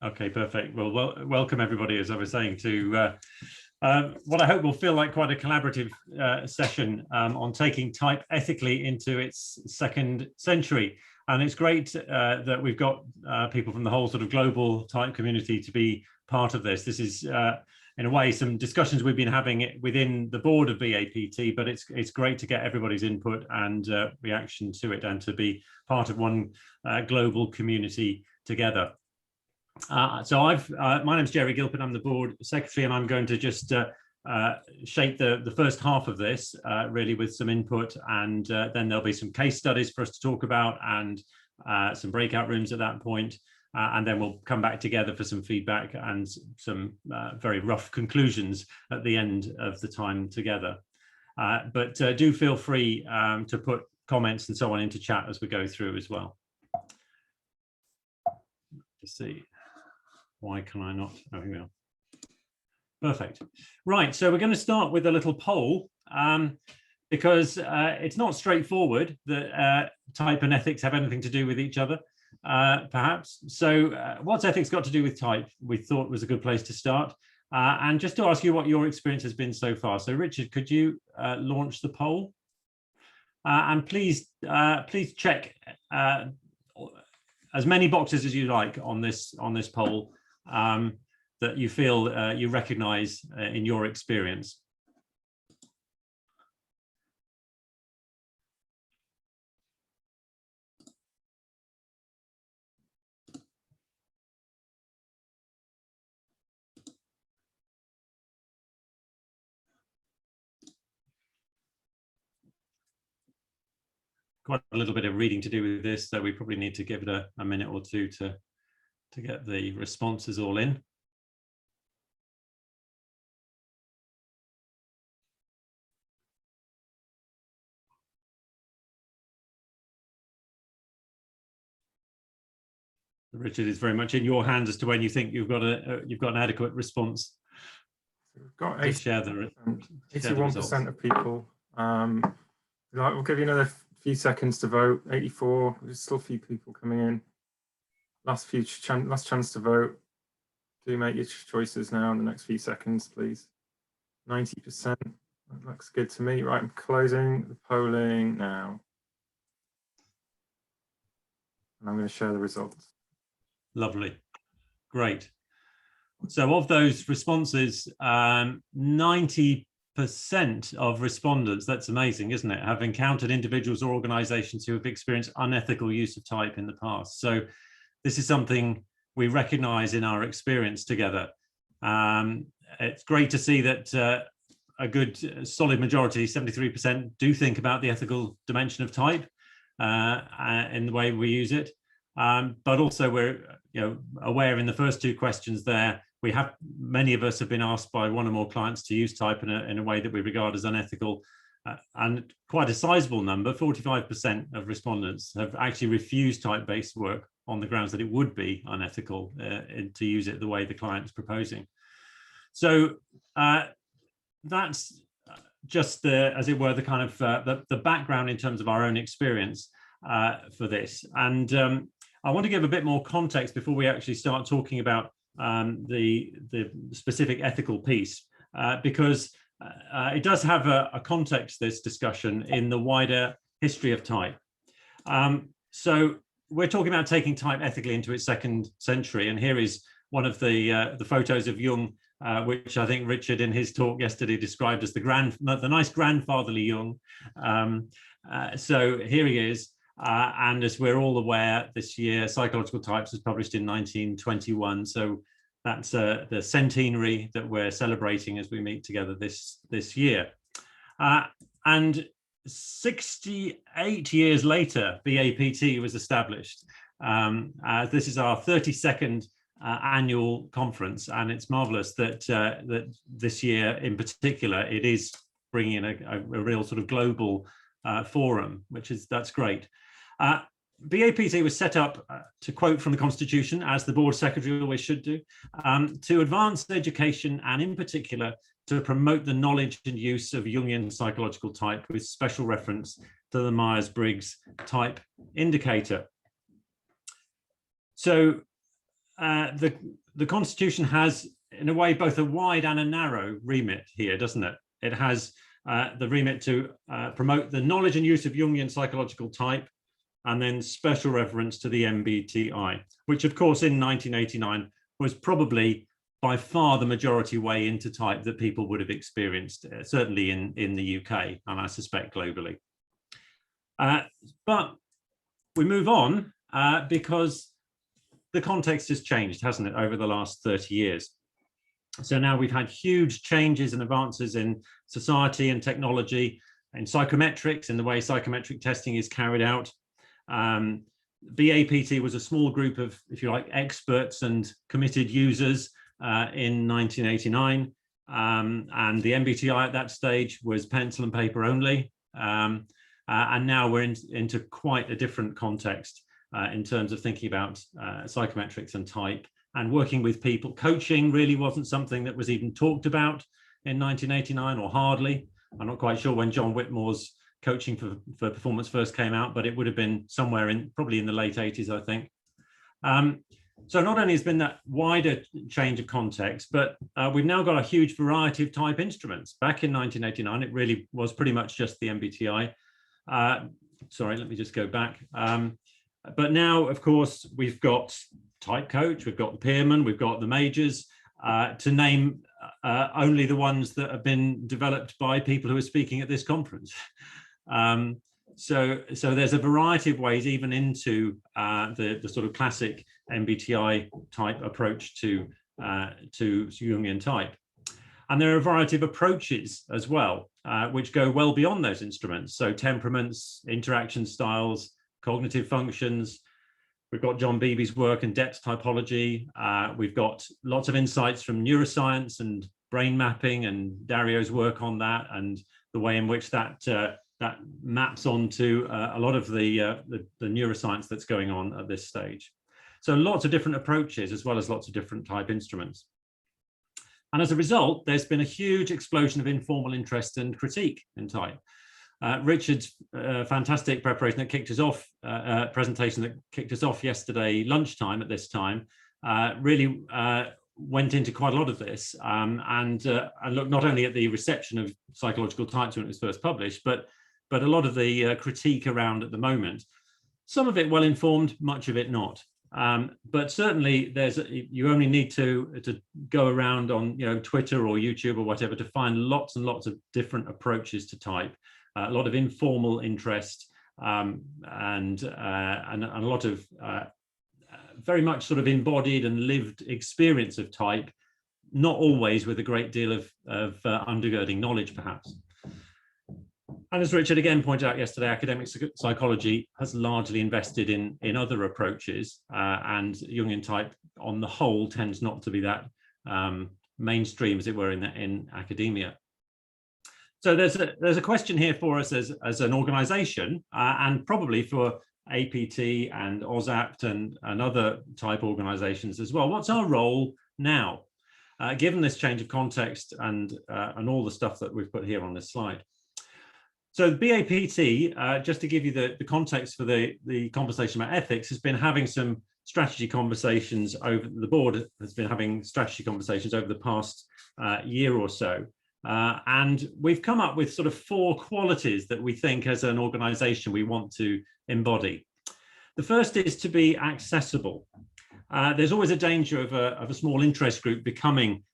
Okay, perfect. Well, welcome everybody, as I was saying, to what I hope will feel like quite a collaborative session on taking type ethically into its second century. And it's great that we've got people from the whole sort of global type community to be part of this. This is, in a way, some discussions we've been having within the board of BAPT, but it's great to get everybody's input and reaction to it, and to be part of one global community together. So my name's Jerry Gilpin, I'm the board secretary, and I'm going to just shape the first half of this really with some input, and then there'll be some case studies for us to talk about, and some breakout rooms at that point, and then we'll come back together for some feedback and some very rough conclusions at the end of the time together. But do feel free to put comments and so on into chat as we go through as well. Let's see. Why can I not? Oh, here we are. Perfect. Right, so we're going to start with a little poll because it's not straightforward that type and ethics have anything to do with each other, perhaps. So what's ethics got to do with type? We thought was a good place to start. And just to ask you what your experience has been so far. So Richard, could you launch the poll? And please check as many boxes as you like on this poll that you feel you recognize in your experience. Quite a little bit of reading to do with this, so we probably need to give it a minute or two to get the responses all in. Richard, is very much in your hands as to when you think you've got an adequate response. We've got 81% of people. We'll give you another few seconds to vote. 84. There's still a few people coming in. Last chance to vote. Do make your choices now in the next few seconds, please. 90%. That looks good to me. Right, I'm closing the polling now. And I'm going to share the results. Lovely. Great. So of those responses, 90% of respondents, that's amazing, isn't it, have encountered individuals or organizations who have experienced unethical use of type in the past. So this is something we recognize in our experience together. It's great to see that a good solid majority, 73%, do think about the ethical dimension of type in the way we use it. But also we're aware in the first two questions there, many of us have been asked by one or more clients to use type in a way that we regard as unethical, and quite a sizable number, 45% of respondents have actually refused type-based work on the grounds that it would be unethical to use it the way the client's proposing. So that's just as it were, the kind of the background in terms of our own experience for this. And I want to give a bit more context before we actually start talking about the specific ethical piece, because it does have a context, this discussion, in the wider history of type. So we're talking about taking type ethically into its second century, and here is one of the photos of Jung, which I think Richard in his talk yesterday described as the nice grandfatherly Jung. So here he is. And as we're all aware, this year, Psychological Types was published in 1921. So that's the centenary that we're celebrating as we meet together this year. And 68 years later, BAPT was established. This is our 32nd annual conference, and it's marvelous that that this year in particular, it is bringing in a real sort of global forum, that's great. BAPT was set up, to quote from the Constitution, as the board secretary always should do, to advance education and in particular to promote the knowledge and use of Jungian psychological type with special reference to the Myers-Briggs type indicator. So the Constitution has, in a way, both a wide and a narrow remit here, doesn't it? It has the remit to promote the knowledge and use of Jungian psychological type, and then special reference to the MBTI, which of course in 1989 was probably by far the majority way into type that people would have experienced, certainly in the UK, and I suspect globally. But we move on because the context has changed, hasn't it, over the last 30 years. So now we've had huge changes and advances in society and technology, in psychometrics, in the way psychometric testing is carried out. BAPT was a small group of, if you like, experts and committed users in 1989. And the MBTI at that stage was pencil and paper only. And now we're into quite a different context in terms of thinking about psychometrics and type and working with people. Coaching really wasn't something that was even talked about in 1989, or hardly. I'm not quite sure when John Whitmore's Coaching for Performance first came out, but it would have been somewhere probably in the late 80s, I think. So not only has been that wider change of context, but we've now got a huge variety of type instruments. Back in 1989, it really was pretty much just the MBTI. Sorry, let me just go back. But now, of course, we've got Type Coach, we've got the Pearman, we've got the majors, to name only the ones that have been developed by people who are speaking at this conference. So there's a variety of ways, even into the sort of classic MBTI type approach to Jungian type. And there are a variety of approaches as well, which go well beyond those instruments. So temperaments, interaction styles, cognitive functions. We've got John Beebe's work in depth typology. We've got lots of insights from neuroscience and brain mapping, and Dario's work on that, and the way in which that maps onto a lot of the neuroscience that's going on at this stage. So lots of different approaches, as well as lots of different type instruments. And as a result, there's been a huge explosion of informal interest and critique in type. Richard's fantastic preparation that kicked us off, presentation that kicked us off yesterday lunchtime at this time, really went into quite a lot of this, and looked not only at the reception of psychological types when it was first published, but a lot of the critique around at the moment. Some of it well-informed, much of it not. But certainly you only need to go around on Twitter or YouTube or whatever to find lots and lots of different approaches to type, a lot of informal interest, and a lot of very much sort of embodied and lived experience of type, not always with a great deal of undergirding knowledge, perhaps. And as Richard again pointed out yesterday, academic psychology has largely invested in other approaches, and Jungian type on the whole tends not to be that mainstream, as it were, in academia. So there's a question here for us as an organization, and probably for APT and OSAPT and other type organizations as well. What's our role now, given this change of context and all the stuff that we've put here on this slide? So BAPT, just to give you the context for the conversation about ethics, has been having some strategy conversations over, the board has been having strategy conversations over the past year or so. And we've come up with sort of 4 qualities that we think as an organization we want to embody. The first is to be accessible. There's always a danger of a small interest group becoming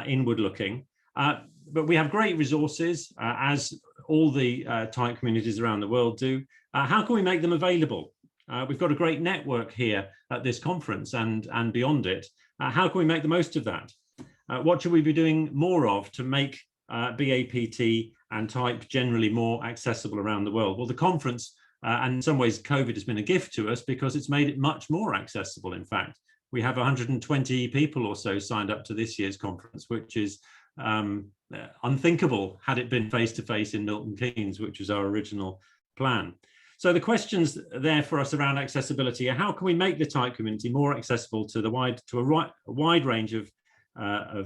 inward looking, but we have great resources, as all the type communities around the world do. How can we make them available? We've got a great network here at this conference and beyond it. How can we make the most of that? What should we be doing more of to make BAPT and type generally more accessible around the world? Well, the conference, and in some ways COVID has been a gift to us because it's made it much more accessible. In fact, we have 120 people or so signed up to this year's conference, which is unthinkable had it been face-to-face in Milton Keynes, which was our original plan. So the questions there for us around accessibility are: how can we make the type community more accessible to a wide range of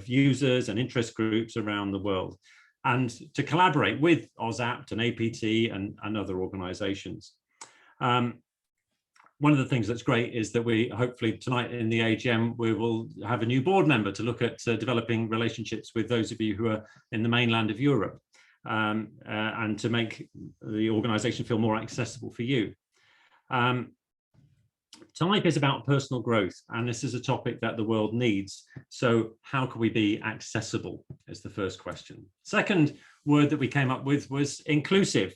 users and interest groups around the world, and to collaborate with OSAPT and APT and other organizations? one of the things that's great is that we hopefully tonight in the AGM, we will have a new board member to look at developing relationships with those of you who are in the mainland of Europe, and to make the organisation feel more accessible for you. Type is about personal growth, and this is a topic that the world needs. So how can we be accessible is the first question. Second word that we came up with was inclusive.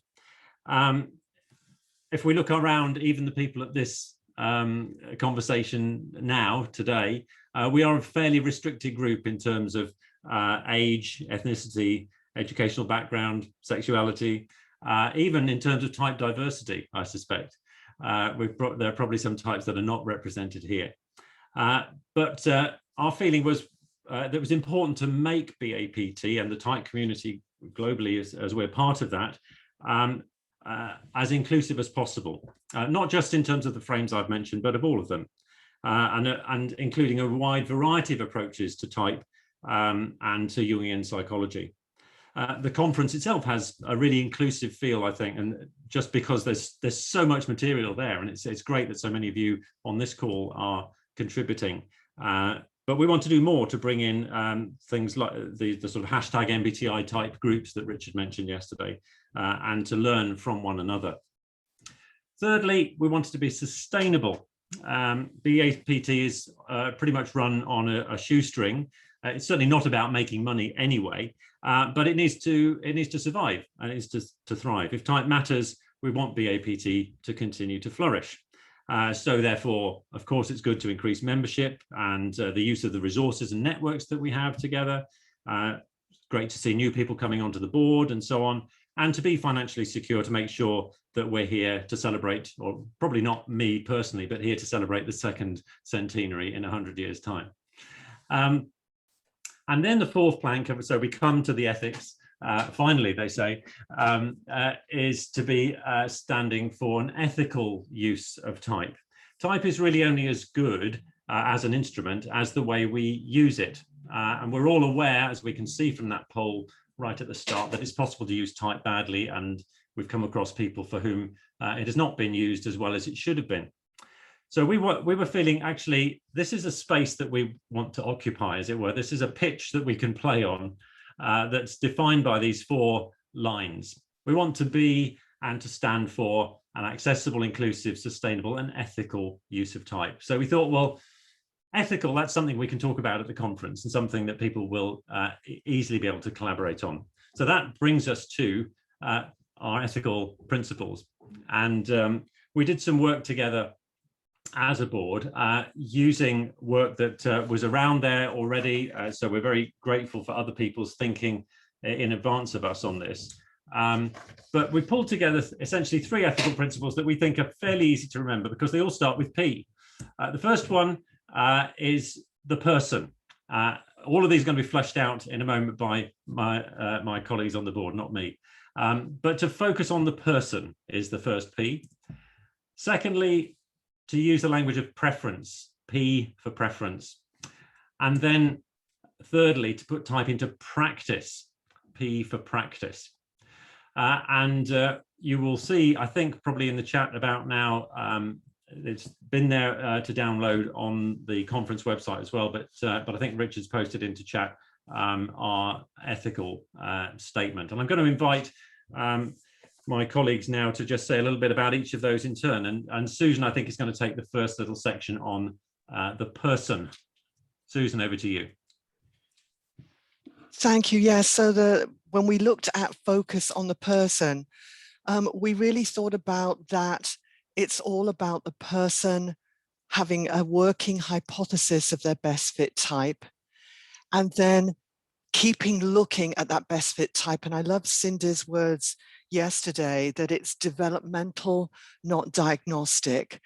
If we look around, even the people at this conversation now, today, we are a fairly restricted group in terms of age, ethnicity, educational background, sexuality, even in terms of type diversity, I suspect. There are probably some types that are not represented here. But our feeling was that it was important to make BAPT and the type community globally, as we're part of that, as inclusive as possible, not just in terms of the frames I've mentioned, but of all of them, and including a wide variety of approaches to type and to Jungian psychology. The conference itself has a really inclusive feel, I think, and just because there's so much material there, and it's great that so many of you on this call are contributing. But we want to do more to bring in things like the sort of hashtag MBTI type groups that Richard mentioned yesterday, and to learn from one another. Thirdly, we wanted to be sustainable. BAPT is pretty much run on a shoestring. It's certainly not about making money anyway, but it needs to survive, and it needs to thrive. If type matters, we want BAPT to continue to flourish. So therefore, of course, it's good to increase membership and the use of the resources and networks that we have together. Great to see new people coming onto the board and so on, and to be financially secure, to make sure that we're here to celebrate, or probably not me personally, but here to celebrate the second centenary in 100 years' time. And then the fourth plank, so we come to the ethics, finally, they say, is to be standing for an ethical use of type. Type is really only as good as an instrument as the way we use it. And we're all aware, as we can see from that poll right at the start, that it's possible to use type badly, and we've come across people for whom it has not been used as well as it should have been. So we were feeling, actually, this is a space that we want to occupy, as it were. This is a pitch that we can play on that's defined by these four lines. We want to be and to stand for an accessible, inclusive, sustainable, and ethical use of type. So we thought, well, ethical, that's something we can talk about at the conference and something that people will easily be able to collaborate on. So that brings us to our ethical principles. And we did some work together as a board, using work that was around there already. So we're very grateful for other people's thinking in advance of us on this. But we pulled together essentially 3 ethical principles that we think are fairly easy to remember, because they all start with P. The first one is the person. All of these are going to be fleshed out in a moment by my colleagues on the board, not me. But to focus on the person is the first P. Secondly, to use the language of preference, P for preference. And then thirdly, to put type into practice, P for practice. You will see, I think, probably in the chat about now, it's been there to download on the conference website as well, but I think Richard's posted into chat our ethical statement. And I'm going to invite my colleagues now to just say a little bit about each of those in turn. And Susan, I think, is going to take the first little section on the person. Susan, over to you. Thank you. Yes, so when we looked at focus on the person, we really thought about that. It's all about the person having a working hypothesis of their best fit type, and then keeping looking at that best fit type. And I love Cindy's words yesterday, that it's developmental, not diagnostic,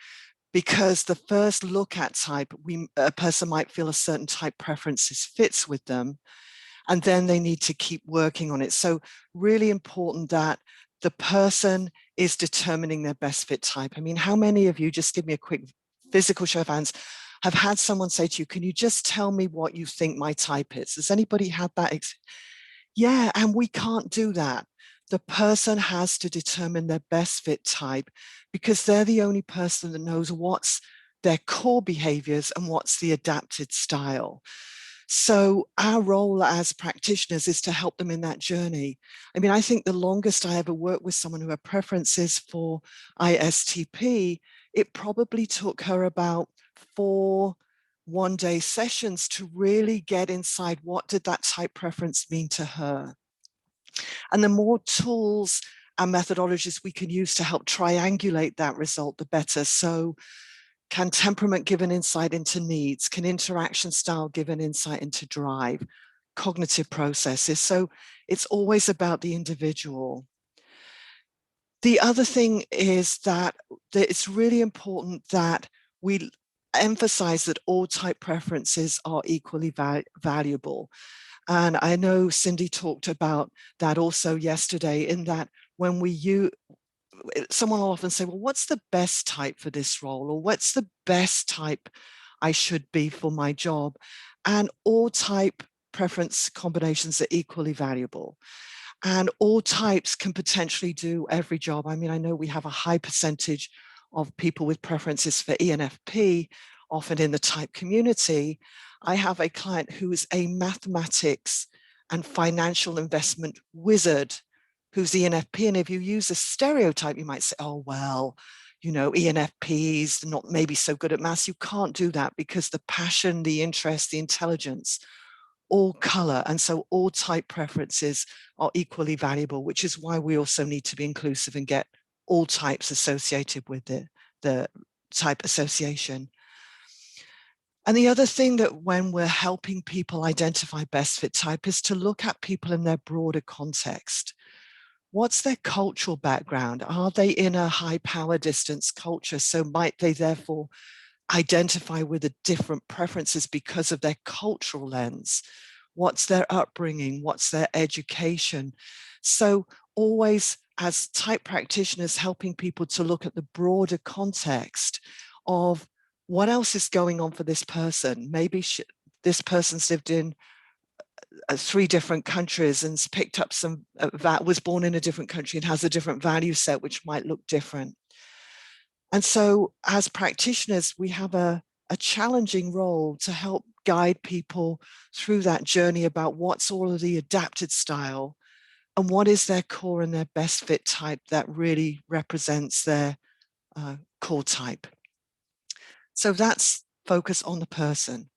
because the first look at type, a person might feel a certain type preferences fits with them, and then they need to keep working on it. So really important that the person is determining their best fit type. I mean, how many of you, just give me a quick physical show of hands, have had someone say to you, can you just tell me what you think my type is? Has anybody had that? Yeah, and we can't do that. the person has to determine their best fit type, because they're the only person that knows what's their core behaviors and what's the adapted style. So our role as practitioners is to help them in that journey. I mean, I think the longest I ever worked with someone who had preferences for ISTP, it probably took her about 4 one-day sessions to really get inside what did that type preference mean to her. And the more tools and methodologies we can use to help triangulate that result, the better. So can temperament give an insight into needs? Can interaction style give an insight into drive, cognitive processes? So it's always about the individual. The other thing is that it's really important that we emphasize that all type preferences are equally valuable. And I know Cindy talked about that also yesterday, in that when we use, someone will often say, well, what's the best type for this role? Or what's the best type I should be for my job? And all type preference combinations are equally valuable. And all types can potentially do every job. I mean, I know we have a high percentage of people with preferences for ENFP, often in the type community. I have a client who is a mathematics and financial investment wizard who's ENFP. And if you use a stereotype, you might say, oh, well, you know, ENFPs not maybe so good at maths. You can't do that, because the passion, the interest, the intelligence, all color. And so all type preferences are equally valuable, which is why we also need to be inclusive and get all types associated with the type association. And the other thing that when we're helping people identify best fit type is to look at people in their broader context. What's their cultural background? Are they in a high power distance culture? So might they therefore identify with the different preferences because of their cultural lens? What's their upbringing? What's their education? So always, as type practitioners, helping people to look at the broader context of what else is going on for this person. Maybe this person's lived in 3 different countries and picked up some, was born in a different country and has a different value set, which might look different. And so as practitioners, we have a challenging role to help guide people through that journey about what's all of the adapted style and what is their core and their best fit type that really represents their core type. So that's focus on the person.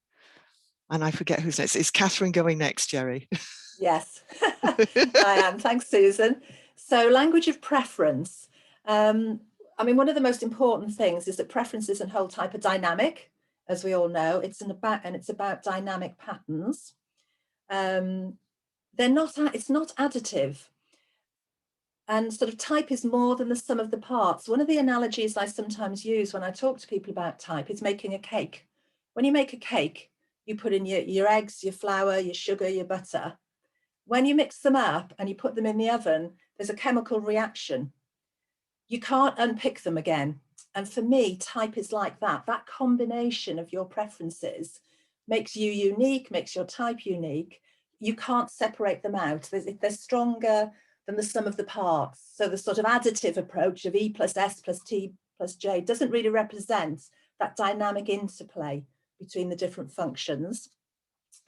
And I forget who's next. Is Catherine going next, Jerry? Yes, I am. Thanks, Susan. So language of preference. I mean, one of the most important things is that preferences and whole type are dynamic, as we all know. It's about dynamic patterns. It's not additive. And sort of type is more than the sum of the parts. One of the analogies I sometimes use when I talk to people about type is making a cake. When you make a cake, you put in your eggs, your flour, your sugar, your butter. When you mix them up and you put them in the oven, there's a chemical reaction. You can't unpick them again. And for me, type is like that. That combination of your preferences makes you unique, makes your type unique. You can't separate them out. They're stronger than the sum of the parts. So the sort of additive approach of E plus S plus T plus J doesn't really represent that dynamic interplay between the different functions.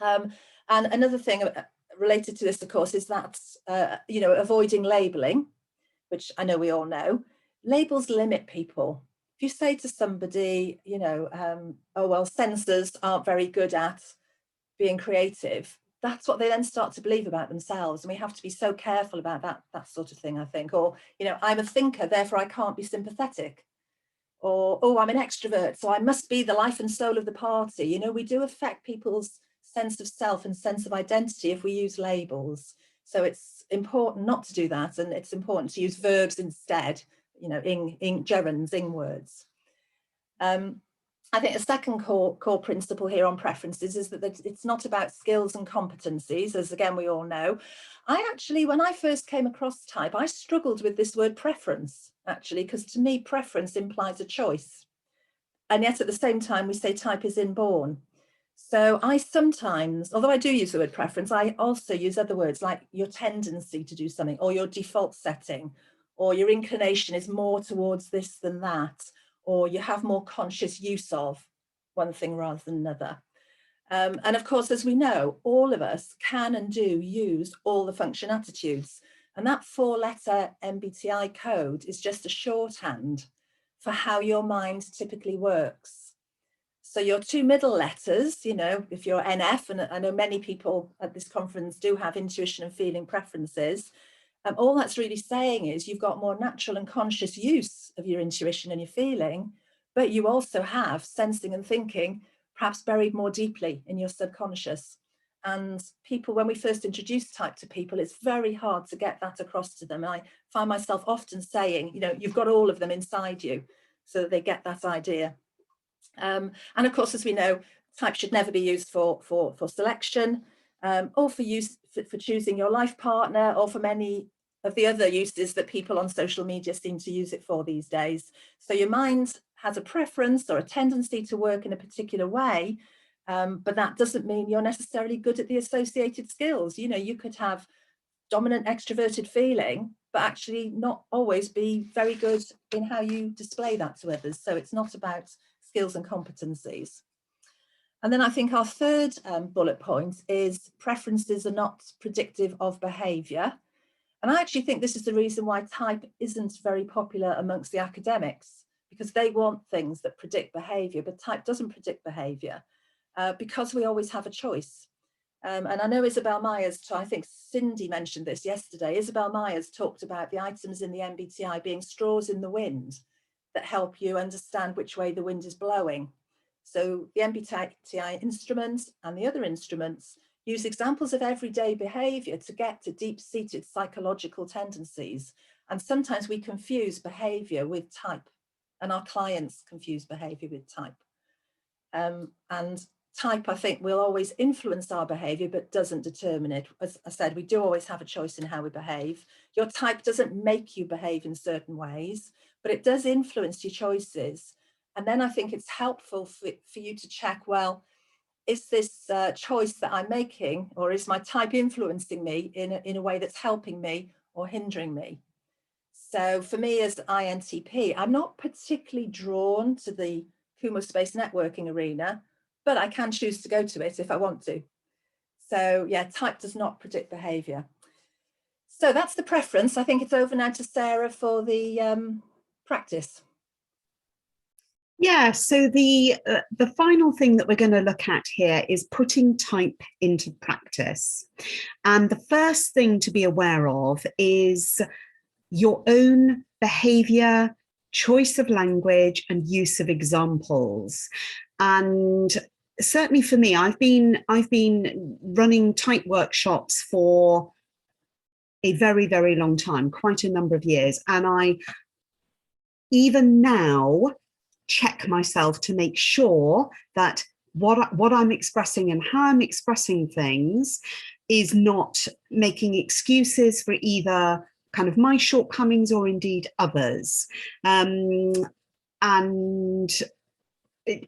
And another thing related to this, of course, is that, avoiding labeling, which I know we all know. Labels limit people. If you say to somebody, oh, well, censors aren't very good at being creative, that's what they then start to believe about themselves. And we have to be so careful about that sort of thing, I think. Or, I'm a thinker, therefore I can't be sympathetic. Or, oh, I'm an extrovert, so I must be the life and soul of the party. We do affect people's sense of self and sense of identity if we use labels. So it's important not to do that. And it's important to use verbs instead, gerunds, ing words. I think a second core principle here on preferences is that it's not about skills and competencies, as again, we all know. When I first came across type, I struggled with this word preference, actually, because to me, preference implies a choice. And yet at the same time, we say type is inborn. So I sometimes, although I do use the word preference, I also use other words like your tendency to do something, or your default setting, or your inclination is more towards this than that, or you have more conscious use of one thing rather than another. And of course, as we know, all of us can and do use all the function attitudes. And that 4-letter MBTI code is just a shorthand for how your mind typically works. So your 2 middle letters, you know, if you're NF, and I know many people at this conference do have intuition and feeling preferences, all that's really saying is you've got more natural and conscious use of your intuition and your feeling, but you also have sensing and thinking perhaps buried more deeply in your subconscious. And people, when we first introduce type to people, it's very hard to get that across to them. I find myself often saying, you know, you've got all of them inside you, so that they get that idea. And of course, as we know, type should never be used for selection, or for use for choosing your life partner, or for many of the other uses that people on social media seem to use it for these days. So your mind has a preference or a tendency to work in a particular way, but that doesn't mean you're necessarily good at the associated skills. You know, you could have dominant extroverted feeling, but actually not always be very good in how you display that to others. So it's not about skills and competencies. And then I think our third bullet point is preferences are not predictive of behaviour. And I actually think this is the reason why type isn't very popular amongst the academics, because they want things that predict behaviour, but type doesn't predict behaviour because we always have a choice. And I know Isabel Myers, I think Cindy mentioned this yesterday, Isabel Myers talked about the items in the MBTI being straws in the wind that help you understand which way the wind is blowing. So the MBTI instruments and the other instruments use examples of everyday behaviour to get to deep-seated psychological tendencies. And sometimes we confuse behaviour with type, and our clients confuse behaviour with type. And type, I think, will always influence our behaviour, but doesn't determine it. As I said, we do always have a choice in how we behave. Your type doesn't make you behave in certain ways, but it does influence your choices. And then I think it's helpful for you to check, well, is this choice that I'm making, or is my type influencing me in a way that's helping me or hindering me? So for me as INTP, I'm not particularly drawn to the Kumo Space networking arena, but I can choose to go to it if I want to. So yeah, type does not predict behaviour. So that's the preference. I think it's over now to Sarah for the practice. Yeah, so the final thing that we're going to look at here is putting type into practice. And the first thing to be aware of is your own behaviour, choice of language, and use of examples. And certainly for me, I've been running type workshops for a very, very long time, quite a number of years. And I even now check myself to make sure that what I'm expressing and how I'm expressing things is not making excuses for either kind of my shortcomings or indeed others. And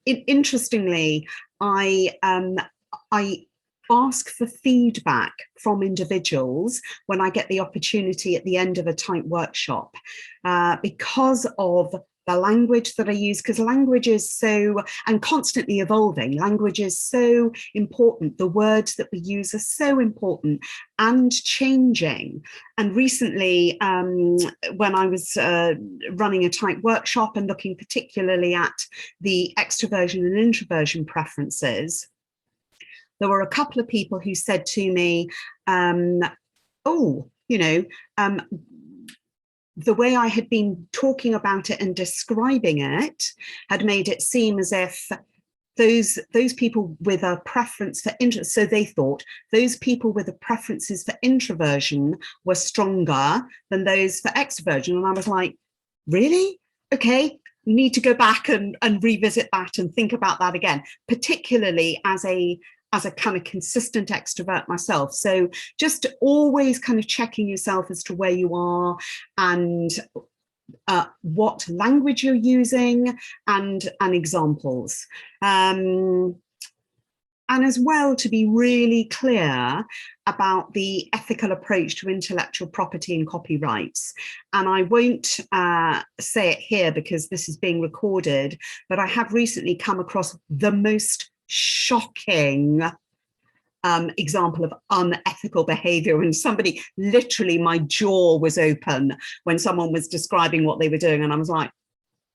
interestingly, I ask for feedback from individuals when I get the opportunity at the end of a type workshop because of the language that I use, because language is so, and constantly evolving, language is so important. The words that we use are so important and changing. And recently, when I was running a type workshop and looking particularly at the extroversion and introversion preferences, there were a couple of people who said to me, oh, you know, the way I had been talking about it and describing it had made it seem as if those people with a preference for so they thought those people with the preferences for introversion were stronger than those for extroversion. And I was like, really? Okay, need to go back and revisit that and think about that again, particularly as a kind of consistent extrovert myself. So just always kind of checking yourself as to where you are and what language you're using and examples. and as well to be really clear about the ethical approach to intellectual property and copyrights. And I won't say it here because this is being recorded, but I have recently come across the most shocking example of unethical behavior, and somebody, literally my jaw was open when someone was describing what they were doing, and I was like,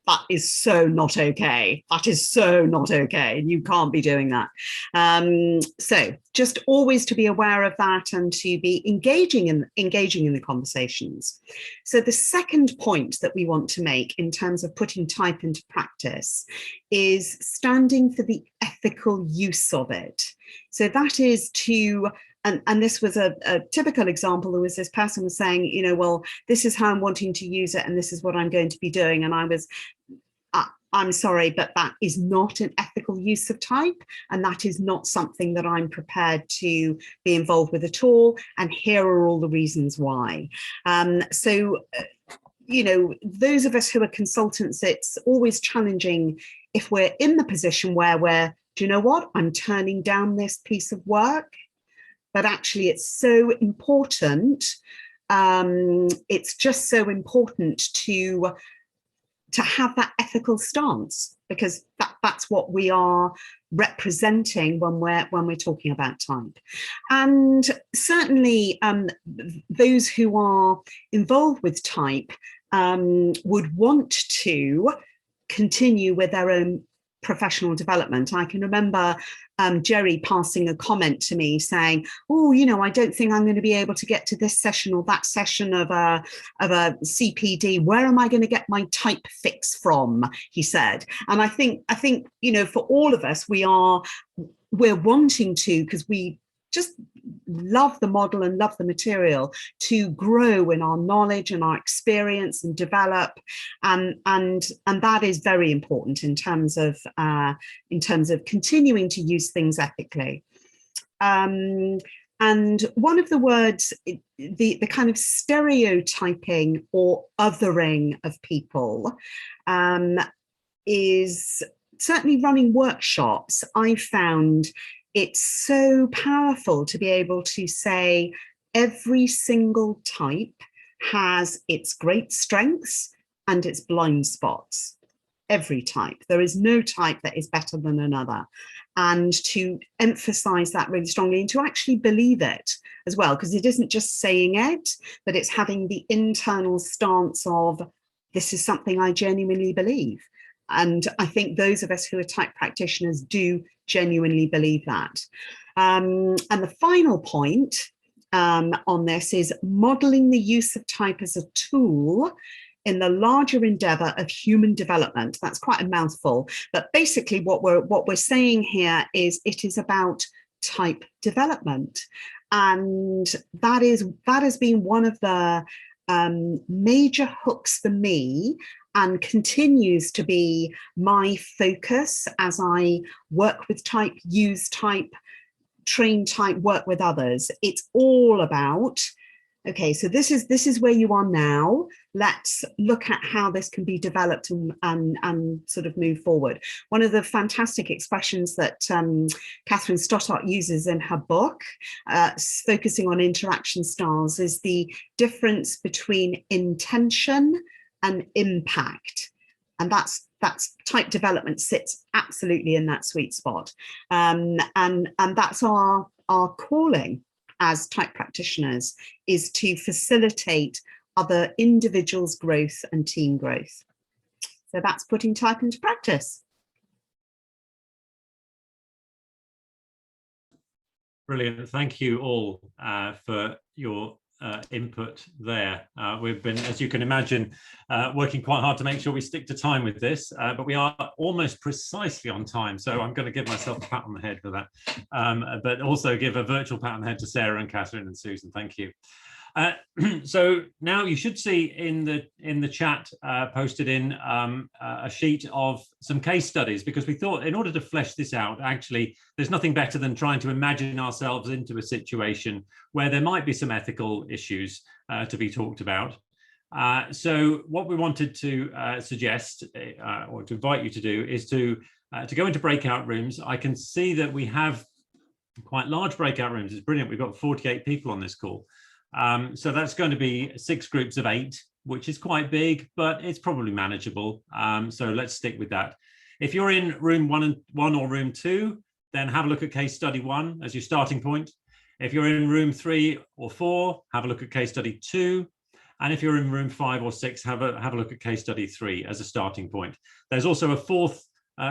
that is so not okay. That is so not okay. You can't be doing that. So just always to be aware of that and to be engaging in the conversations. So the second point that we want to make in terms of putting type into practice is standing for the ethical use of it. So that is to, and this was a typical example. There was this person was saying, you know, well, this is how I'm wanting to use it, and this is what I'm going to be doing. And I was, I'm sorry, but that is not an ethical use of type, and that is not something that I'm prepared to be involved with at all. And here are all the reasons why. You know, those of us who are consultants, it's always challenging if we're in the position where we're, do you know what, I'm turning down this piece of work. But actually it's so important, it's just so important to have that ethical stance, because that's what we are representing when we're talking about type. And certainly those who are involved with type would want to continue with their own professional development. I can remember Jerry passing a comment to me saying, oh, you know, I don't think I'm going to be able to get to this session or that session of a CPD. Where am I going to get my type fix from? He said. And I think, you know, for all of us, we're wanting to, because we just love the model and love the material, to grow in our knowledge and our experience and develop, and that is very important in terms of continuing to use things ethically. And one of the words, the kind of stereotyping or othering of people is certainly running workshops. I found it's so powerful to be able to say every single type has its great strengths and its blind spots. Every type. There is no type that is better than another. And to emphasize that really strongly and to actually believe it as well, because it isn't just saying it, but it's having the internal stance of, this is something I genuinely believe. And I think those of us who are type practitioners do genuinely believe that. And the final point on this is modeling the use of type as a tool in the larger endeavor of human development. That's quite a mouthful, but basically what we're saying here is it is about type development. And that has been one of the major hooks for me, and continues to be my focus as I work with type, use type, train type, work with others. It's all about, okay, so this is where you are now. Let's look at how this can be developed and sort of move forward. One of the fantastic expressions that Catherine Stoddart uses in her book, focusing on interaction styles, is the difference between intention and impact. And that's type development sits absolutely in that sweet spot. And that's our calling as type practitioners, is to facilitate other individuals' growth and team growth. So that's putting type into practice. Brilliant. Thank you all for your input there. We've been, as you can imagine, working quite hard to make sure we stick to time with this, but we are almost precisely on time. So I'm going to give myself a pat on the head for that, but also give a virtual pat on the head to Sarah and Catherine and Susan. Thank you. So now you should see in the chat posted in a sheet of some case studies, because we thought in order to flesh this out, actually there's nothing better than trying to imagine ourselves into a situation where there might be some ethical issues to be talked about. So what we wanted to suggest or to invite you to do is to go into breakout rooms. I can see that we have quite large breakout rooms. It's brilliant. We've got 48 people on this call. So that's going to be 6 groups of 8, which is quite big, but it's probably manageable. So let's stick with that. If you're in room 1 or room 2, then have a look at case study 1 as your starting point. If you're in room 3 or 4, have a look at case study 2. And if you're in room 5 or 6, have a look at case study 3 as a starting point. There's also a 4th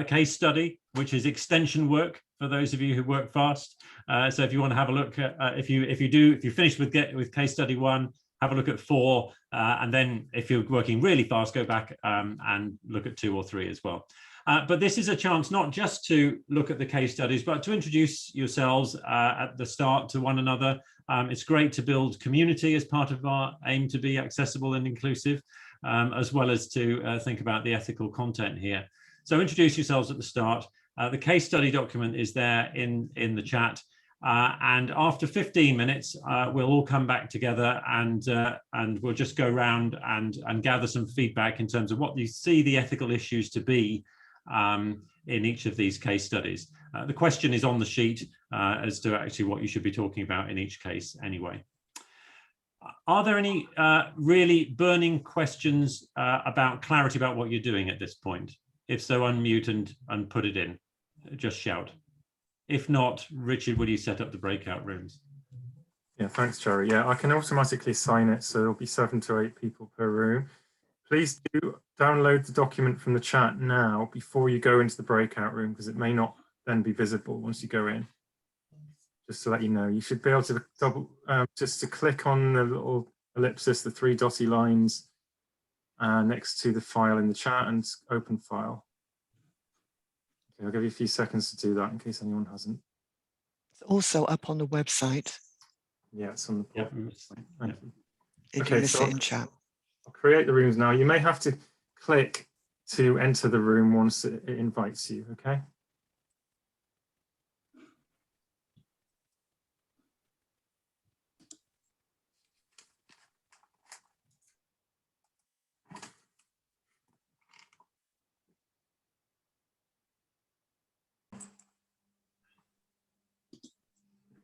case study, which is extension work for those of you who work fast. So if you want to have a look at, if you finish with case study 1, have a look at 4, and then if you're working really fast, go back and look at 2 or 3 as well. But this is a chance not just to look at the case studies, but to introduce yourselves at the start to one another. It's great to build community as part of our aim to be accessible and inclusive, as well as to think about the ethical content here. So introduce yourselves at the start. The case study document is there in the chat. And after 15 minutes, we'll all come back together and we'll just go around and gather some feedback in terms of what you see the ethical issues to be in each of these case studies. The question is on the sheet as to actually what you should be talking about in each case anyway. Are there any really burning questions about clarity about what you're doing at this point? If so, unmute and put it in. Just shout. If not, Richard, will you set up the breakout rooms? Yeah, thanks, Jerry. Yeah, I can automatically assign it, so there'll be 7 to 8 people per room. Please do download the document from the chat now before you go into the breakout room, because it may not then be visible once you go in. Just to let you know, you should be able to just to click on the little ellipsis, the 3 dotty lines next to the file in the chat and open file. Okay, I'll give you a few seconds to do that in case anyone hasn't. It's also up on the website. Yeah, it's on the website. Thank you. If you miss it in chat. I'll create the rooms now. You may have to click to enter the room once it invites you, okay?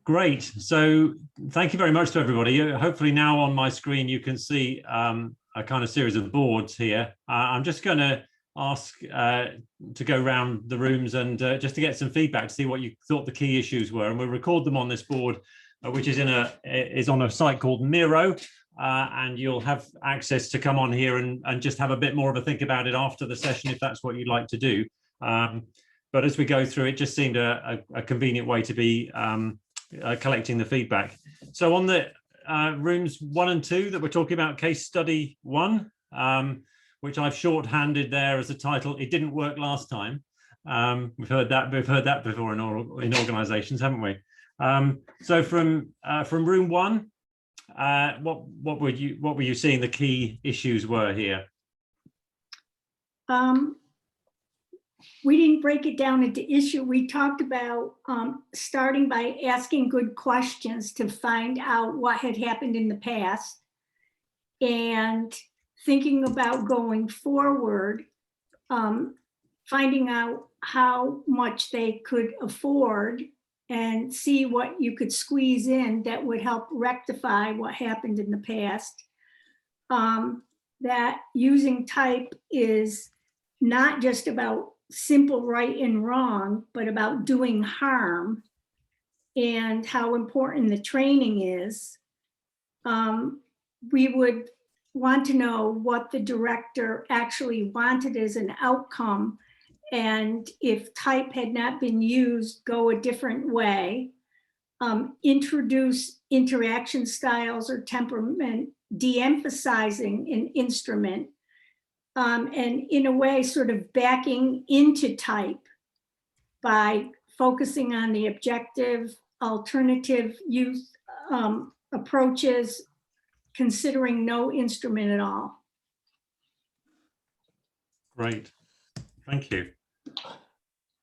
Great. So thank you very much to everybody. Hopefully now on my screen you can see a kind of series of boards here. I'm just going to ask to go around the rooms and just to get some feedback to see what you thought the key issues were, and we'll record them on this board, which is on a site called Miro, and you'll have access to come on here and just have a bit more of a think about it after the session if that's what you'd like to do. But as we go through, it just seemed a convenient way to be collecting the feedback. So on the rooms 1 and 2 that we're talking about, case study 1, which I've shorthanded there as a title. It didn't work last time. We've heard that before in organizations, haven't we? So from room 1, what were you seeing the key issues were here? We didn't break it down into issue. We talked about starting by asking good questions to find out what had happened in the past, and thinking about going forward, finding out how much they could afford and see what you could squeeze in that would help rectify what happened in the past. That using type is not just about simple right and wrong, but about doing harm, and how important the training is. We would want to know what the director actually wanted as an outcome, and if type had not been used, go a different way. Introduce interaction styles or temperament, de-emphasizing an instrument, and in a way sort of backing into type by focusing on the objective, alternative use approaches, considering no instrument at all. Great, thank you.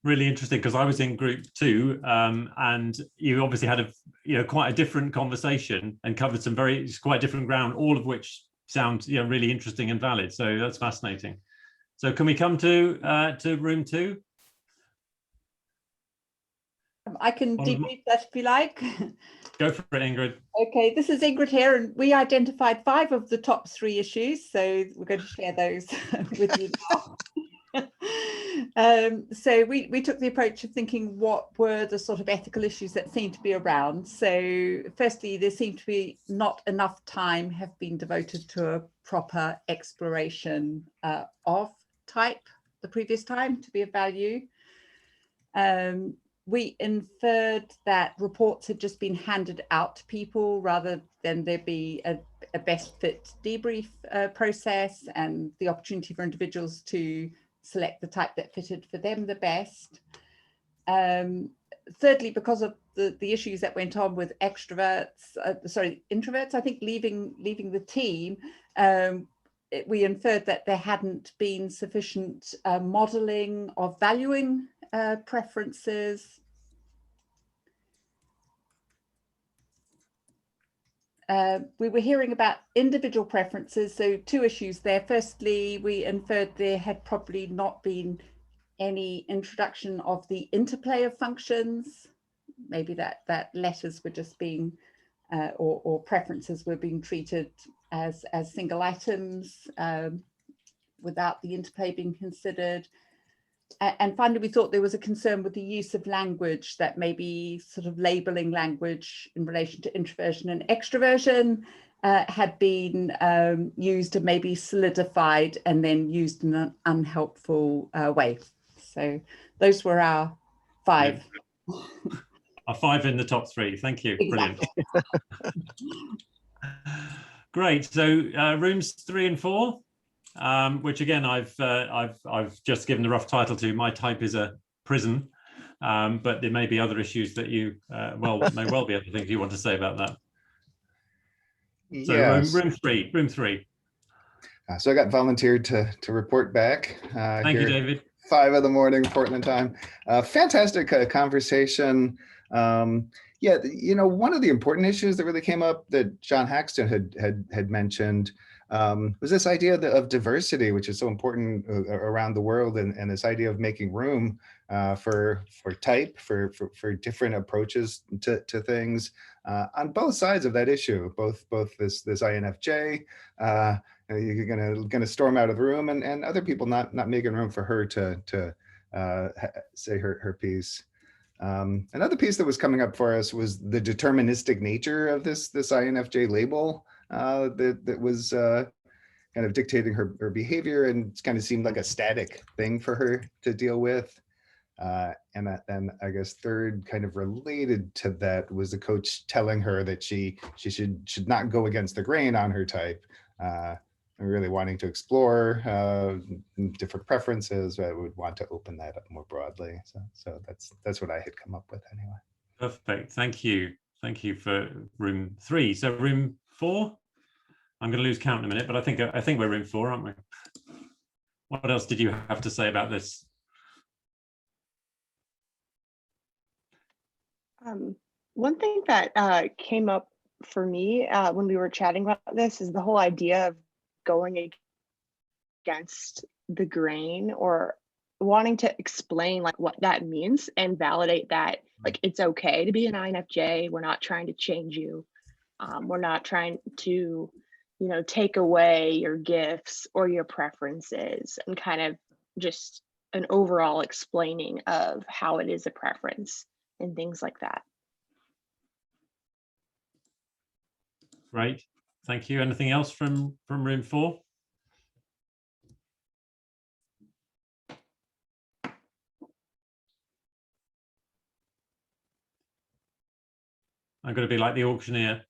Really interesting, because I was in group 2 and you obviously had quite a different conversation and covered some quite different ground, all of which sounds really interesting and valid. So that's fascinating. So can we come to room 2? I can debrief that if you like. Go for it, Ingrid. Okay, this is Ingrid here, and we identified 5 of the top 3 issues, so we're going to share those with you now. So we took the approach of thinking what were the sort of ethical issues that seemed to be around. So firstly, there seemed to be not enough time have been devoted to a proper exploration of type the previous time to be of value. We inferred that reports had just been handed out to people rather than there be a best fit debrief process and the opportunity for individuals to select the type that fitted for them the best. Thirdly, because of the issues that went on with introverts, I think leaving the team, we inferred that there hadn't been sufficient modeling of valuing preferences. We were hearing about individual preferences, so 2 issues there. Firstly, we inferred there had probably not been any introduction of the interplay of functions, maybe that letters were just being, or preferences were being treated as single items without the interplay being considered. And finally, we thought there was a concern with the use of language, that maybe sort of labeling language in relation to introversion and extroversion had been used and maybe solidified and then used in an unhelpful way. So those were our 5. Yeah. Our 5 in the top 3. Thank you. Exactly. Brilliant. Great. So rooms 3 and 4. Which again, I've just given the rough title to. My type is a prison, but there may be other issues that you may well be other things you want to say about that. So yes. room 3. So I got volunteered to report back. Thank you, David. 5 in the morning, Portland time. Fantastic conversation. Yeah, you know, one of the important issues that really came up that John Haxton had mentioned was this idea of diversity, which is so important around the world, and this idea of making room for type, for different approaches to things on both sides of that issue, both this INFJ, you're gonna storm out of the room, and other people not making room for her to say her piece. Another piece that was coming up for us was the deterministic nature of this INFJ label that was kind of dictating her behavior, and it kind of seemed like a static thing for her to deal with. And then I guess third, kind of related to that, was the coach telling her that she should not go against the grain on her type, and really wanting to explore different preferences. I would want to open that up more broadly. So that's what I had come up with anyway. Perfect. Thank you. Thank you for room 3. So room 4. I'm going to lose count in a minute, but I think we're room 4, aren't we? What else did you have to say about this? One thing that came up for me when we were chatting about this is the whole idea of going against the grain, or wanting to explain like what that means and validate that like it's okay to be an INFJ. We're not trying to change you. We're not trying to, you know, take away your gifts or your preferences, and kind of just an overall explaining of how it is a preference and things like that. Great. Thank you. Anything else from room 4? I'm going to be like the auctioneer,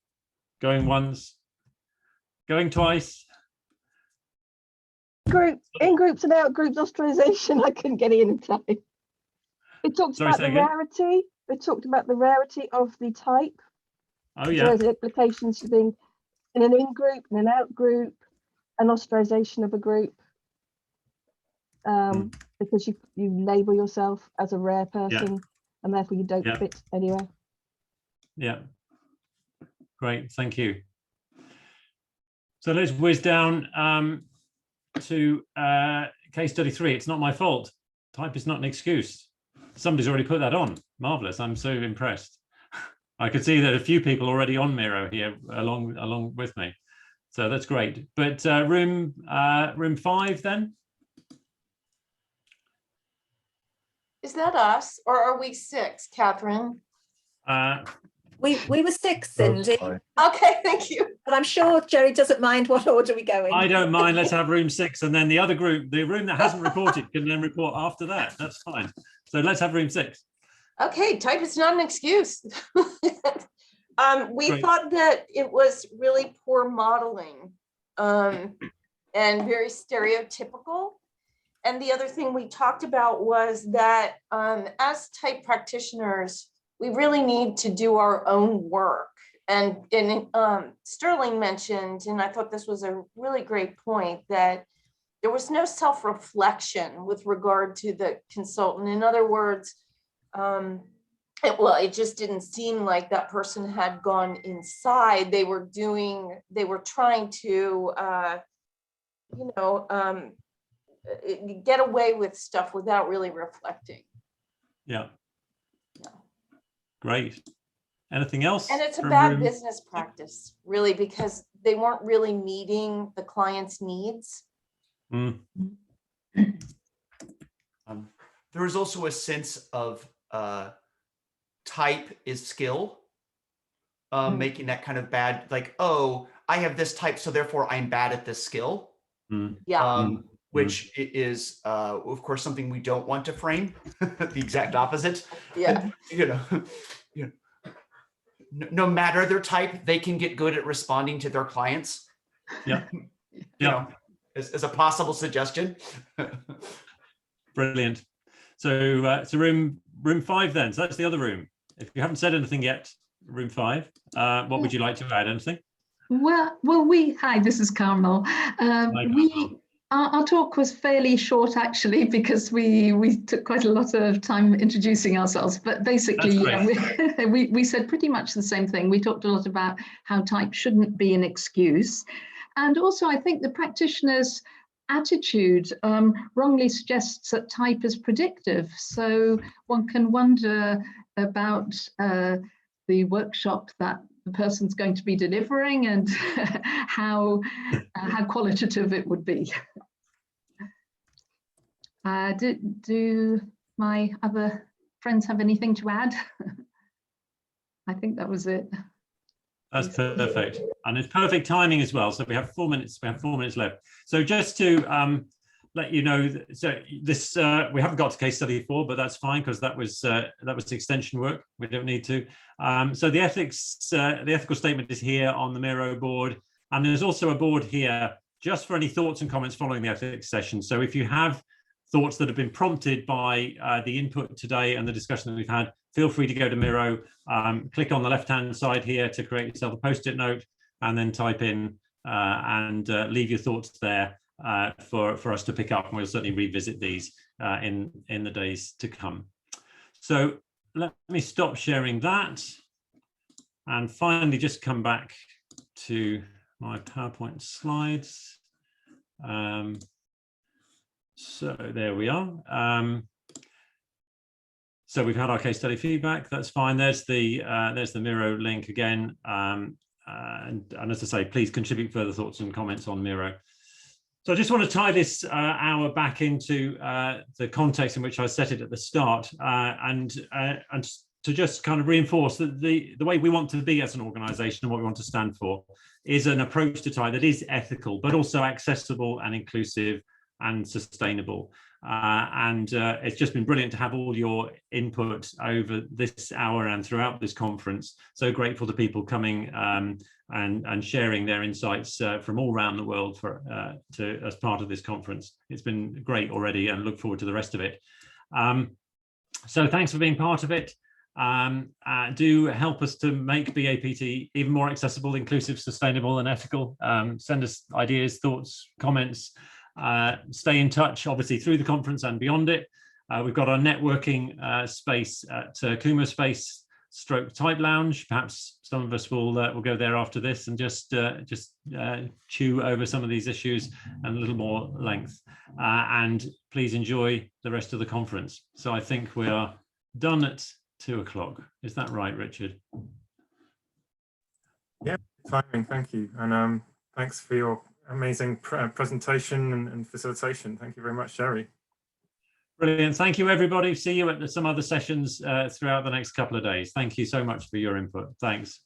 going once, going twice. In groups and out groups australization, I couldn't get it in time. It talked about the rarity. It talked about the rarity of the type. Oh yeah. So the implications to being in an in group, in an out group, an ostracization of a group. Because you label yourself as a rare person, and therefore you don't fit anywhere. Yeah. Great. Thank you. So let's whiz down to case study 3. It's not my fault. Type is not an excuse. somebody's already put that on. Marvelous. I'm so impressed. I could see that a few people already on Miro here along with me. So that's great. But room 5 then? Is that us, or are we 6, Catherine? We were 6, Cindy. Okay, thank you. But I'm sure Jerry doesn't mind what order we go in. I don't mind. Let's have room 6, and then the other group, the room that hasn't reported, can then report after that. That's fine. So let's have room 6. Okay, type is not an excuse. We Great. thought that it was really poor modeling and very stereotypical. And the other thing we talked about was that as type practitioners, we really need to do our own work. And Sterling mentioned, and I thought this was a really great point, that there was no self-reflection with regard to the consultant. In other words, it just didn't seem like that person had gone inside. They were trying to, get away with stuff without really reflecting. Yeah. Great. Anything else? And it's a from bad room? business practice, really, because they weren't really meeting the client's needs. Mm. There was also a sense of type is skill, making that kind of bad, like, oh, I have this type, so therefore I'm bad at this skill. Mm. Yeah. Which is, of course, something we don't want to frame. The exact opposite. Yeah. No matter their type, they can get good at responding to their clients. Yeah. As a possible suggestion. Brilliant. So room 5 then. So that's the other room. If you haven't said anything yet, room 5, what would you like to add? Anything? Well, hi, this is Carmel. Our talk was fairly short, actually, because we took quite a lot of time introducing ourselves. But basically, we said pretty much the same thing. We talked a lot about how type shouldn't be an excuse. And also, I think the practitioner's attitude wrongly suggests that type is predictive. So one can wonder about the workshop that the person's going to be delivering and how qualitative it would be. Do my other friends have anything to add? I think that was it. That's perfect, and it's perfect timing as well. So we have 4 minutes. We have 4 minutes left. So just to let you know, so this we haven't got to case study 4, but that's fine because that was extension work. We don't need to. So the ethical statement is here on the Miro board, and there's also a board here just for any thoughts and comments following the ethics session. So if you have thoughts that have been prompted by the input today and the discussion that we've had, feel free to go to Miro, click on the left-hand side here to create yourself a post-it note, and then type in and leave your thoughts there for us to pick up, and we'll certainly revisit these in the days to come. So let me stop sharing that and finally just come back to my PowerPoint slides. So there we are. So we've had our case study feedback. That's fine. There's the Miro link again. And as I say, please contribute further thoughts and comments on Miro. So I just want to tie this hour back into the context in which I set it at the start, and to just kind of reinforce that the way we want to be as an organisation and what we want to stand for is an approach to TIE that is ethical, but also accessible and inclusive and sustainable. It's just been brilliant to have all your input over this hour and throughout this conference. So grateful to people coming and sharing their insights from all around the world as part of this conference. It's been great already, and look forward to the rest of it. So thanks for being part of it. Do help us to make BAPT even more accessible, inclusive, sustainable and ethical. Send us ideas, thoughts, comments. Stay in touch, obviously, through the conference and beyond it. We've got our networking space at Kuma Space / Type Lounge. Perhaps some of us will go there after this and just chew over some of these issues and a little more length. And please enjoy the rest of the conference. So I think we are done at 2 o'clock. Is that right, Richard? Yeah, timing. Thank you, and thanks for your amazing presentation and facilitation. Thank you very much, Sherry. Brilliant. Thank you, everybody. See you at some other sessions throughout the next couple of days. Thank you so much for your input. Thanks.